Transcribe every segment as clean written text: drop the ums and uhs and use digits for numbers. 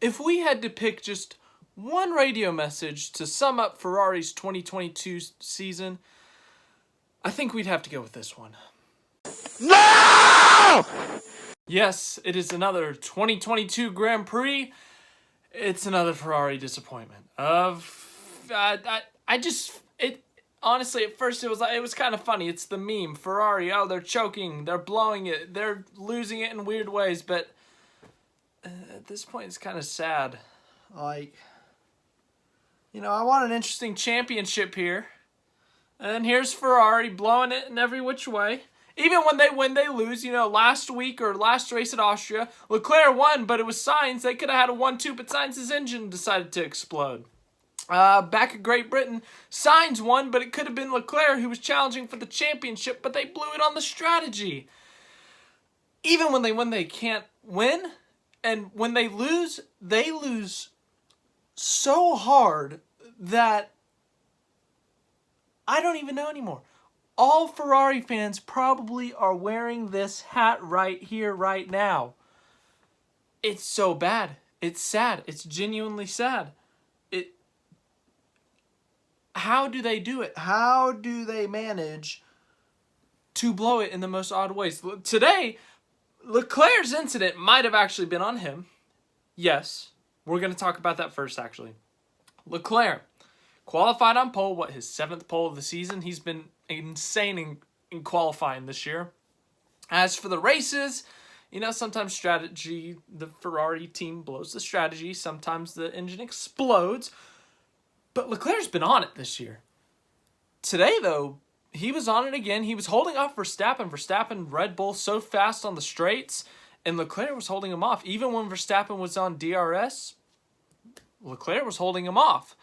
if we had to pick just one radio message to sum up Ferrari's 2022 season, I think we'd have to go with this one. No! Yes, it is another 2022 Grand Prix. It's another Ferrari disappointment. Honestly, at first it was kind of funny. It's the meme. Ferrari, oh, they're choking, they're blowing it, they're losing it in weird ways, but at this point it's kind of sad. Like, I want an interesting championship here. And here's Ferrari blowing it in every which way. Even when they lose, last week or last race at Austria, Leclerc won, but it was Sainz. They could have had a 1-2, but Sainz's engine decided to explode. Back at Great Britain, Sainz won, but it could have been Leclerc who was challenging for the championship, but they blew it on the strategy. Even when they win, they can't win. And when they lose so hard that I don't even know anymore. All Ferrari fans probably are wearing this hat right here, right now. It's so bad. It's sad. It's genuinely sad. How do they do it? How do they manage to blow it in the most odd ways? Today, Leclerc's incident might have actually been on him. Yes. We're going to talk about that first, actually. Leclerc qualified on pole, his 7th pole of the season. He's been insane in qualifying this year. As for the races, sometimes strategy, the Ferrari team blows the strategy. Sometimes the engine explodes. But Leclerc's been on it this year. Today, though, he was on it again. He was holding off Verstappen. Verstappen, Red Bull so fast on the straights, and Leclerc was holding him off. Even when Verstappen was on DRS, Leclerc was holding him off.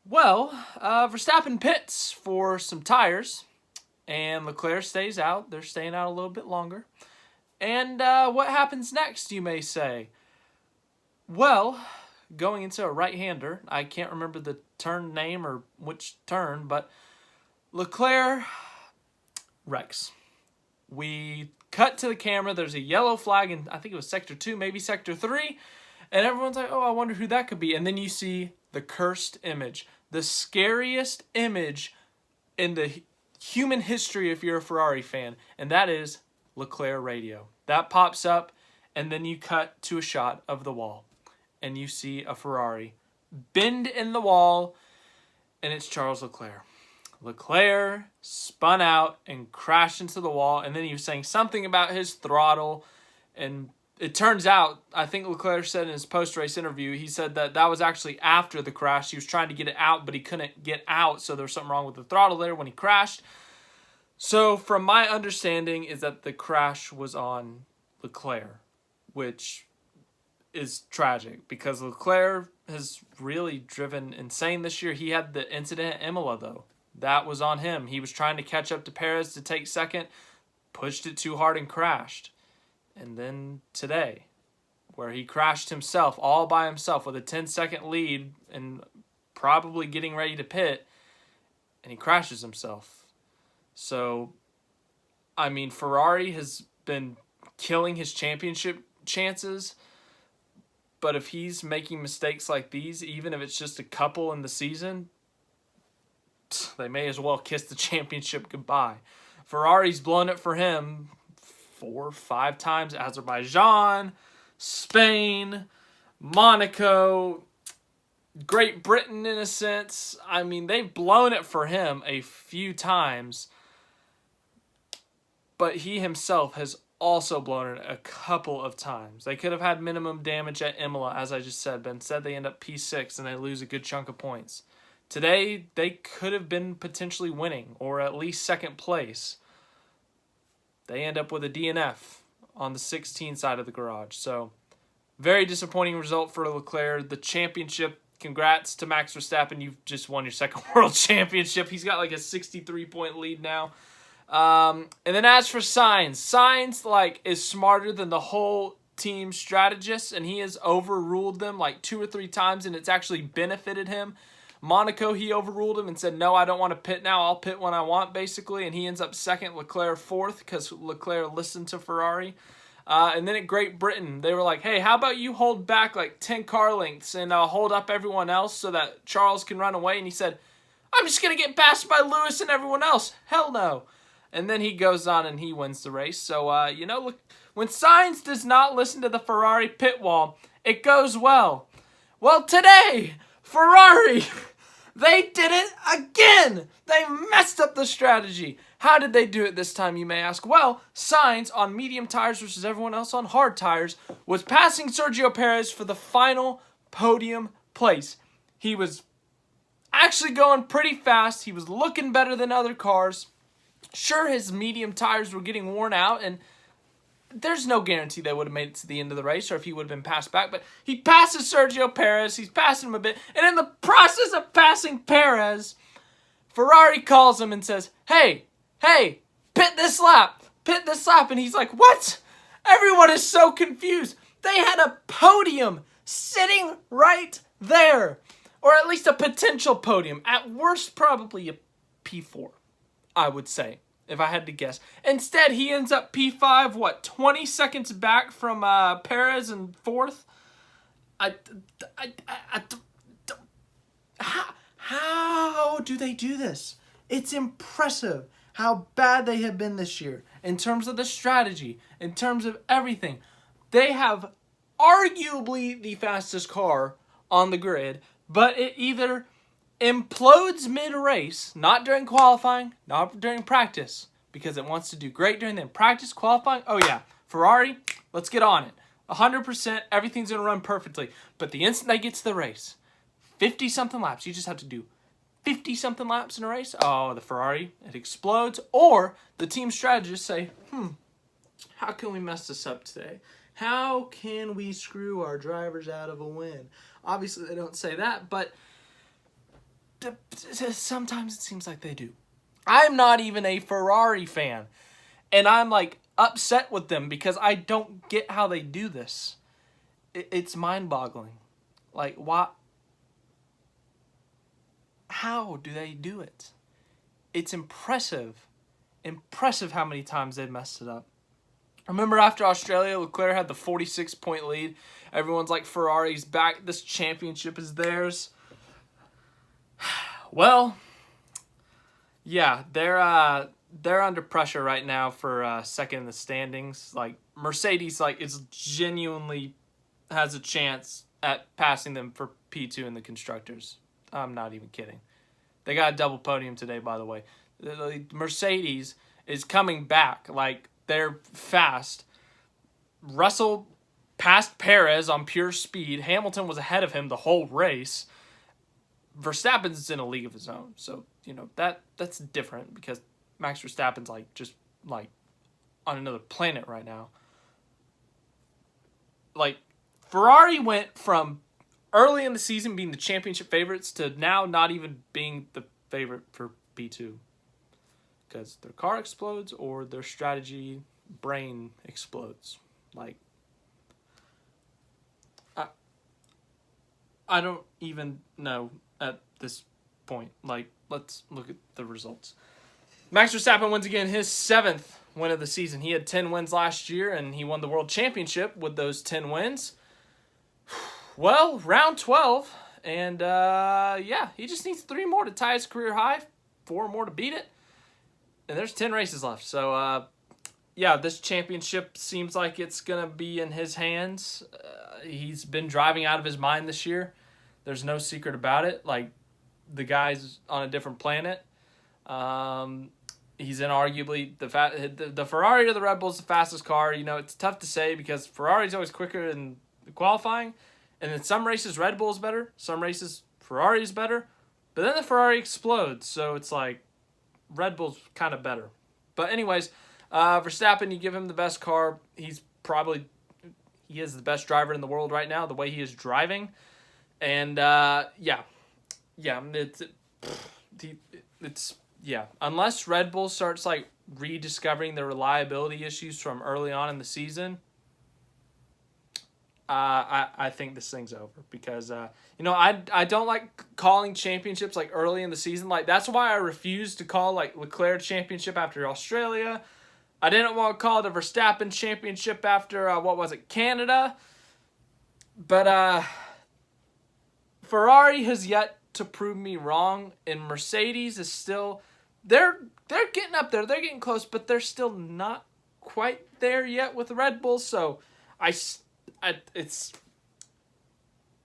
Well, Verstappen pits for some tires, and Leclerc stays out. They're staying out a little bit longer. And what happens next, you may say? Well, going into a right-hander, I can't remember the turn name or which turn, but Leclerc wrecks. We cut to the camera. There's a yellow flag in, I think it was Sector 2, maybe Sector 3, and everyone's like, oh, I wonder who that could be. And then you see the cursed image, the scariest image in the human history if you're a Ferrari fan, and that is Leclerc radio. That pops up, and then you cut to a shot of the wall, and you see a Ferrari bend in the wall, and it's Charles Leclerc. Leclerc spun out and crashed into the wall, and then he was saying something about his throttle, and it turns out, I think Leclerc said in his post-race interview, he said that was actually after the crash. He was trying to get it out, but he couldn't get out, so there was something wrong with the throttle there when he crashed. So from my understanding is that the crash was on Leclerc, which is tragic because Leclerc has really driven insane this year. He had the incident at Imola, though. That was on him. He was trying to catch up to Perez to take second, pushed it too hard and crashed. And then today, where he crashed himself, all by himself with a 10-second lead and probably getting ready to pit, and he crashes himself. So, I mean, Ferrari has been killing his championship chances, but if he's making mistakes like these, even if it's just a couple in the season, they may as well kiss the championship goodbye. Ferrari's blown it for him 4 or 5 times. Azerbaijan, Spain, Monaco, Great Britain in a sense. I mean, they've blown it for him a few times, but he himself has also blown it a couple of times. They could have had minimum damage at Imola, as I just said, but instead they end up P6 and they lose a good chunk of points. Today, they could have been potentially winning, or at least second place. They end up with a DNF on the 16 side of the garage. So, very disappointing result for Leclerc. The championship, congrats to Max Verstappen. You've just won your second world championship. He's got like a 63-point lead now. And then as for Sainz, Sainz is smarter than the whole team strategist, and he has overruled them like 2 or 3 times, and it's actually benefited him. Monaco, he overruled him and said, no, I don't want to pit now. I'll pit when I want, basically. And he ends up second, Leclerc fourth, because Leclerc listened to Ferrari. And then at Great Britain, they were like, hey, how about you hold back like 10 car lengths and hold up everyone else so that Charles can run away? And he said, I'm just going to get passed by Lewis and everyone else. Hell no. And then he goes on and he wins the race. So, you know, look, when Sainz does not listen to the Ferrari pit wall, it goes well. Well, today, Ferrari, they did it again. They messed up the strategy. How did they do it this time, you may ask? Well, Sainz, on medium tires versus everyone else on hard tires, was passing Sergio Perez for the final podium place. He was actually going pretty fast. He was looking better than other cars. Sure, his medium tires were getting worn out, and there's no guarantee they would have made it to the end of the race or if he would have been passed back, but he passes Sergio Perez. He's passing him a bit, and in the process of passing Perez, Ferrari calls him and says, hey, pit this lap, and he's like, what? Everyone is so confused. They had a podium sitting right there, or at least a potential podium. At worst, probably a P4, I would say, if I had to guess. Instead, he ends up P5, 20 seconds back from Perez in fourth? How do they do this? It's impressive how bad they have been this year in terms of the strategy, in terms of everything. They have arguably the fastest car on the grid, but it either implodes mid-race, not during qualifying, not during practice, because it wants to do great during the practice, qualifying. Oh yeah, Ferrari, let's get on it. 100%, everything's going to run perfectly. But the instant they get to the race, 50-something laps, you just have to do 50-something laps in a race. Oh, the Ferrari, it explodes. Or the team strategists say, how can we mess this up today? How can we screw our drivers out of a win? Obviously, they don't say that, but sometimes it seems like they do. I'm not even a Ferrari fan, and I'm like upset with them because I don't get how they do this. It's mind-boggling. Like, why? How do they do it? It's impressive how many times they've messed it up. Remember after Australia, Leclerc had the 46-point lead. Everyone's like, Ferrari's back. This championship is theirs. Well, yeah, they're under pressure right now for second in the standings. Like, Mercedes, like, is genuinely has a chance at passing them for P2 in the constructors. I'm not even kidding. They got a double podium today, by the way. Mercedes is coming back. Like, they're fast. Russell passed Perez on pure speed. Hamilton was ahead of him the whole race. Verstappen's in a league of his own. So, you know, that's different because Max Verstappen's just on another planet right now. Like, Ferrari went from early in the season being the championship favorites to now not even being the favorite for P2 because their car explodes or their strategy brain explodes. Like, I don't even know at this point. Like, let's look at the results. Max Verstappen wins again his 7th win of the season. He had 10 wins last year, and he won the world championship with those 10 wins. Well, round 12, and yeah, he just needs 3 more to tie his career high, 4 more to beat it, and there's 10 races left. So, yeah, this championship seems like it's going to be in his hands. He's been driving out of his mind this year. There's no secret about it. Like, the guy's on a different planet. He's inarguably the Ferrari or the Red Bull is the fastest car. You know, it's tough to say because Ferrari's always quicker in the qualifying. And in some races, Red Bull's better. Some races, Ferrari's better. But then the Ferrari explodes. So it's like Red Bull's kind of better. But anyways, Verstappen, you give him the best car. He is the best driver in the world right now, the way he is driving. And, yeah, unless Red Bull starts, like, rediscovering the reliability issues from early on in the season, I think this thing's over because, you know, I don't like calling championships, like, early in the season. Like, that's why I refuse to call, like, Leclerc championship after Australia. I didn't want to call it a Verstappen championship after, Canada. But Ferrari has yet to prove me wrong, and Mercedes is still, they're getting up there. They're getting close, but they're still not quite there yet with Red Bull. So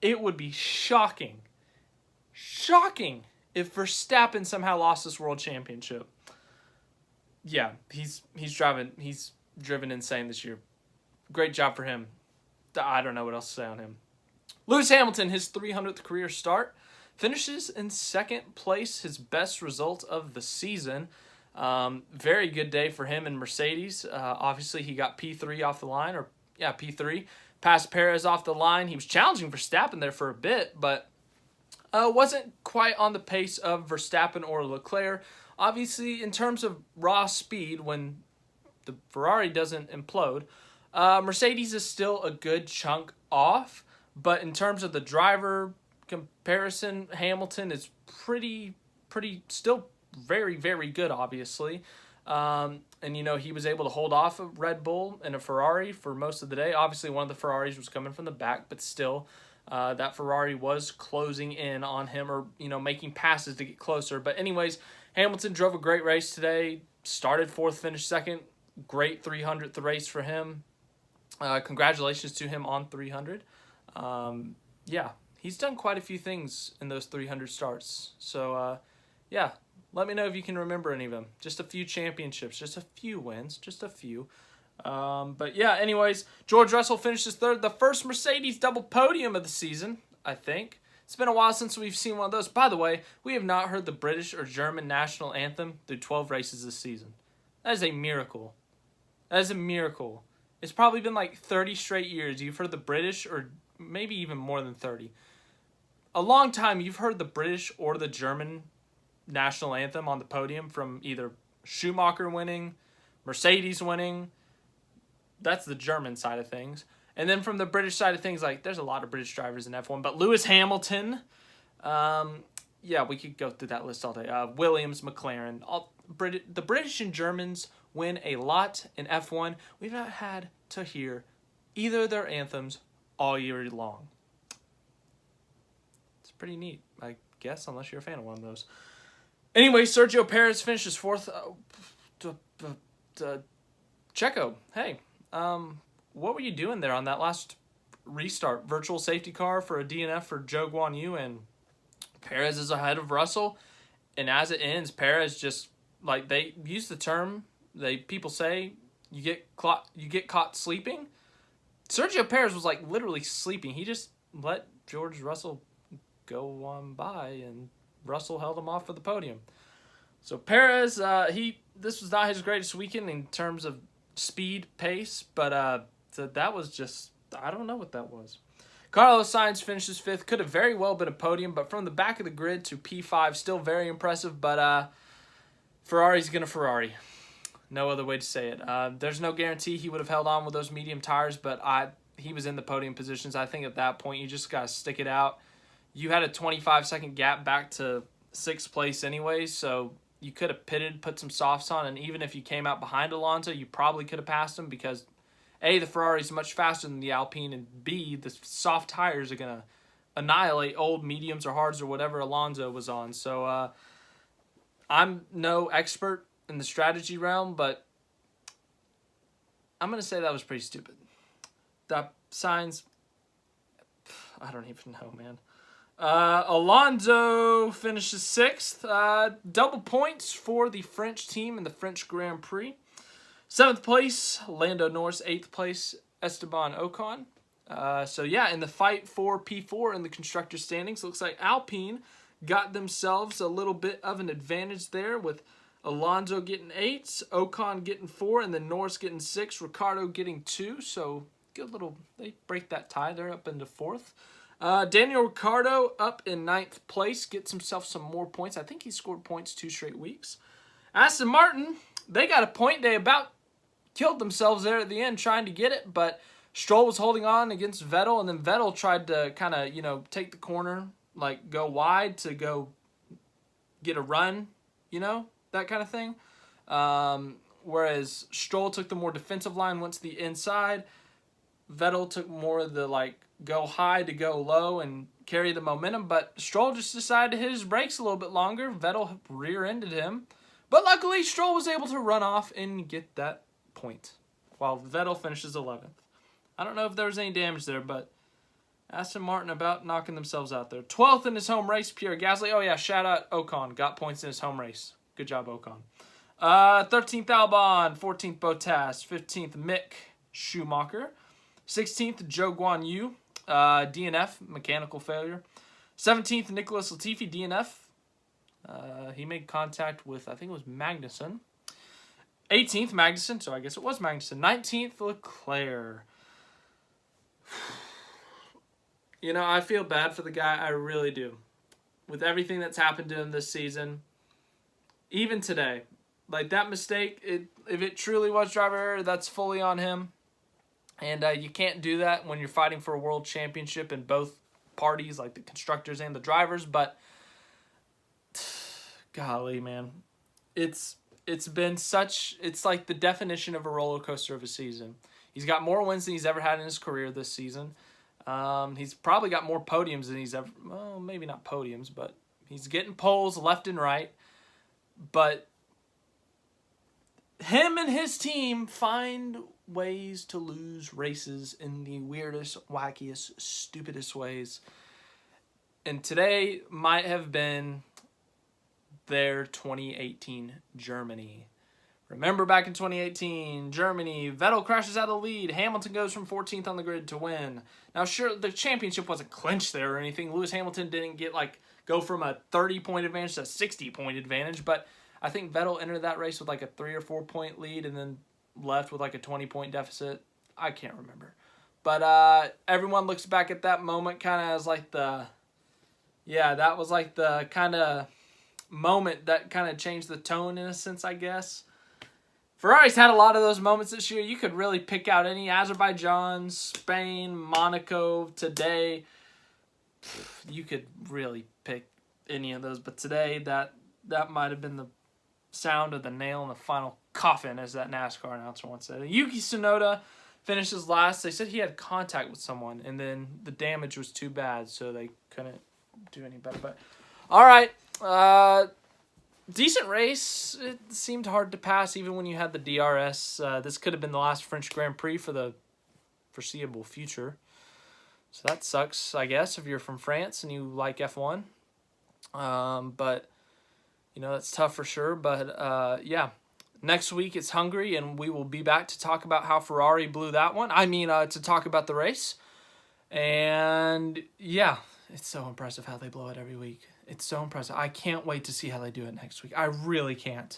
it would be shocking if Verstappen somehow lost this world championship. Yeah, he's driven insane this year. Great job for him. I don't know what else to say on him. Lewis Hamilton, his 300th career start, finishes in second place, his best result of the season. Very good day for him and Mercedes. Obviously, he got P3 off the line, P3. Passed Perez off the line. He was challenging Verstappen there for a bit, but wasn't quite on the pace of Verstappen or Leclerc. Obviously, in terms of raw speed, when the Ferrari doesn't implode, Mercedes is still a good chunk off. But in terms of the driver comparison, Hamilton is pretty still very, very good, obviously. And, he was able to hold off a Red Bull and a Ferrari for most of the day. Obviously, one of the Ferraris was coming from the back, but still, that Ferrari was closing in on him or, making passes to get closer. But anyways, Hamilton drove a great race today, started fourth, finished second. Great 300th race for him. Congratulations to him on 300. He's done quite a few things in those 300 starts. So, let me know if you can remember any of them. Just a few championships, just a few wins, just a few. Anyways, George Russell finishes third. The first Mercedes double podium of the season, I think. It's been a while since we've seen one of those. By the way, we have not heard the British or German national anthem through 12 races this season. That is a miracle. That is a miracle. It's probably been like 30 straight years you've heard the British, or maybe even more than 30. A long time you've heard the British or the German national anthem on the podium from either Schumacher winning, Mercedes winning. That's the German side of things. And then from the British side of things, there's a lot of British drivers in F1. But Lewis Hamilton, we could go through that list all day. Williams, McLaren, the British and Germans win a lot in F1. We've not had to hear either of their anthems all year long. It's pretty neat, I guess, unless you're a fan of one of those. Anyway, Sergio Perez finishes fourth. Checo, hey, what were you doing there on that last restart? Virtual safety car for a DNF for Zhou Guanyu, and Perez is ahead of Russell. And as it ends, Perez just, they use the term, people say, you get caught sleeping. Sergio Perez was literally sleeping. He just let George Russell go on by, and Russell held him off for the podium. So Perez, this was not his greatest weekend in terms of speed, pace, but so that was just, I don't know what that was. Carlos Sainz finishes fifth. Could have very well been a podium, but from the back of the grid to P5, still very impressive. But Ferrari's going to Ferrari. No other way to say it. There's no guarantee he would have held on with those medium tires, but he was in the podium positions. I think at that point, you just got to stick it out. You had a 25-second gap back to sixth place anyway, so you could have pitted, put some softs on, and even if you came out behind Alonso, you probably could have passed him because, A, the Ferrari is much faster than the Alpine, and B, the soft tires are going to annihilate old mediums or hards or whatever Alonso was on. So I'm no expert in the strategy realm, but I'm going to say that was pretty stupid. That signs, I don't even know, man. Alonso finishes sixth. Double points for the French team in the French Grand Prix. Seventh place, Lando Norris. Eighth place, Esteban Ocon. In the fight for P4 in the constructor standings, looks like Alpine got themselves a little bit of an advantage there with Alonso getting 8, Ocon getting 4, and then Norris getting 6, Ricciardo getting 2. So good little, they break that tie. They're up into 4th. Daniel Ricciardo up in 9th place, gets himself some more points. I think he scored points 2 straight weeks. Aston Martin, they got a point. They about killed themselves there at the end trying to get it, but Stroll was holding on against Vettel, and then Vettel tried to kind of, take the corner, go wide to go get a run, that kind of thing. whereas Stroll took the more defensive line, went to the inside. Vettel took more of the go high to go low and carry the momentum, but Stroll just decided to hit his brakes a little bit longer. Vettel rear-ended him, but luckily Stroll was able to run off and get that point, while Vettel finishes 11th. I don't know if there was any damage there, but Aston Martin about knocking themselves out there. 12th in his home race, Pierre Gasly. Oh yeah, shout out Ocon, got points in his home race. Good job, Ocon. 13th Albon, 14th Bottas, 15th Mick Schumacher, 16th Zhou Guan Yu, DNF, mechanical failure. 17th Nicholas Latifi, DNF. He made contact with, I think it was Magnussen. 18th Magnussen, so I guess it was Magnussen. 19th Leclerc. You know, I feel bad for the guy, I really do. With everything that's happened to him this season, even today, that mistake, if it truly was driver error, that's fully on him. And you can't do that when you're fighting for a world championship in both parties, like the constructors and the drivers. But, golly, man, it's been such, it's like the definition of a roller coaster of a season. He's got more wins than he's ever had in his career this season. He's probably got more podiums than he's ever, well, maybe not podiums, but he's getting poles left and right. But him and his team find ways to lose races in the weirdest, wackiest, stupidest ways. And today might have been their 2018 Germany. Remember back in 2018, Germany, Vettel crashes out of the lead. Hamilton goes from 14th on the grid to win. Now, sure, the championship wasn't clinched there or anything. Lewis Hamilton didn't get go from a 30-point advantage to a 60-point advantage, but I think Vettel entered that race with a 3 or 4 point lead and then left with a 20-point deficit. I can't remember. But everyone looks back at that moment kind of as that was the kind of moment that kind of changed the tone in a sense, I guess. Ferrari's had a lot of those moments this year. You could really pick out any. Azerbaijan, Spain, Monaco, today. You could really pick any of those. But today, that might have been the sound of the nail in the final coffin, as that NASCAR announcer once said. Yuki Tsunoda finishes last. They said he had contact with someone, and then the damage was too bad, so they couldn't do any better. But all right. Decent race. It seemed hard to pass even when you had the DRS. This could have been the last French Grand Prix for the foreseeable future. So that sucks, I guess, if you're from France and you like F1. But, that's tough for sure. But, next week it's Hungary, and we will be back to talk about how Ferrari blew that one. To talk about the race. And, yeah, it's so impressive how they blow it every week. It's so impressive. I can't wait to see how they do it next week. I really can't.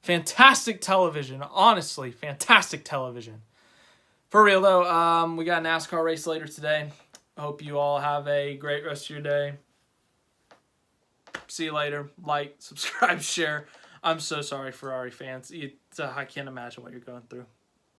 Fantastic television. Honestly, fantastic television. For real, though, we got a NASCAR race later today. I hope you all have a great rest of your day. See you later. Like, subscribe, share. I'm so sorry, Ferrari fans. I can't imagine what you're going through.